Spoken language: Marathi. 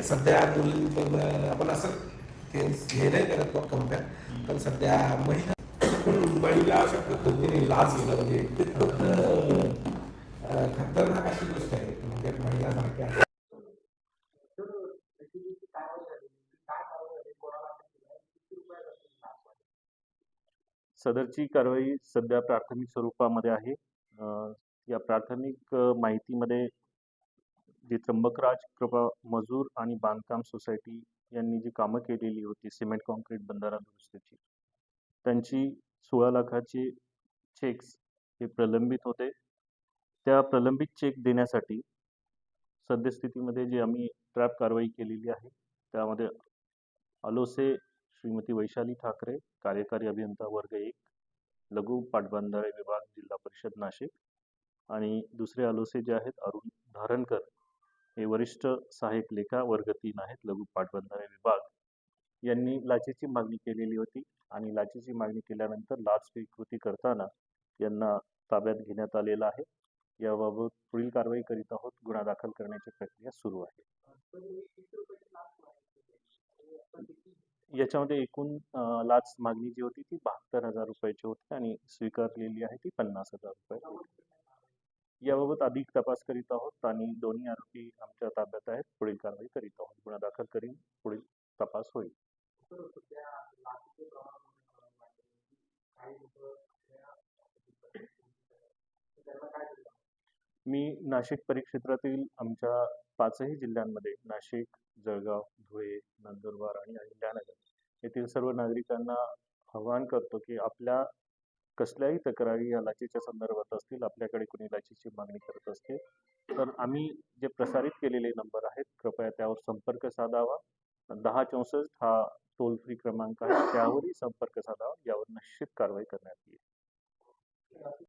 सध्या आपण असं हे नाही करत कंपेअर, पण सध्या महिला अशा पद्धतीने लाच घेणं म्हणजे खतरनाक अशी गोष्ट आहे. म्हणजे महिलासारख्या सदरची कारवाई सध्या प्राथमिक स्वरूपामध्ये आहे. या प्राथमिक माहितीमध्ये जे त्र्यंबकराज कृपा मजूर आणि बांधकाम सोसायटी यांनी जी कामं केलेली होती सिमेंट कॉन्क्रीट बंधारा दुरुस्तीची, त्यांची 16 लाखाचे चेक्स हे प्रलंबित होते. त्या प्रलंबित चेक देण्यासाठी सद्यस्थितीमध्ये जी आम्ही ट्रॅप कारवाई केलेली आहे त्यामध्ये अलोसे श्रीमती वैशाली ठाकरे, कार्यकारी अभियंता वर्ग 1, लघु पाटबंधारे विभाग, जिल्हा परिषद नाशिक, आणि दुसरे अलोसे जे आहेत अरुण धारणकर, हे वरिष्ठ सहाय्यक लेखा वर्ग 3 आहेत, लघु पाटबंधारे विभाग, यांनी लाचेची मागणी केलेली होती आणि लाचेची मागणी केल्यानंतर लाच स्वीकृती करताना यांना ताब्यात घेण्यात आलेलं आहे. याबाबत पुढील कारवाई करीत आहोत. गुन्हा दाखल करण्याची प्रक्रिया सुरू आहे. याच्यामध्ये एकूण लाच मागणी जी होती ती 72,000 रुपयाची होती आणि स्वीकारलेली आहे ती 50,000 रुपये होती. याबाबत अधिक तपास करीत आहोत आणि दोन्ही आरोपी आमच्या ताब्यात आहेत. पुढील कारवाई करीत आहोत. गुन्हा दाखल करीन पुढील तपास होईल. मी नाशिक परिक्षेत्रातील आमच्या 5ही जिल्ह्यांमध्ये नाशिक, जळगाव, धुळे, नंदुरबार आणि अहिल्यानगर येथील सर्व नागरिकांना आवाहन करतो की आपल्या कसल्याही तक्रारी या लाचेच्या संदर्भात असतील, आपल्याकडे कोणी लाचेची मागणी करत असते तर आम्ही जे प्रसारित केलेले नंबर आहेत कृपया त्यावर संपर्क साधावा. 1064 हा टोल फ्री क्रमांक आहे, त्यावरही संपर्क साधावा. यावर निश्चित कारवाई करण्यात येईल.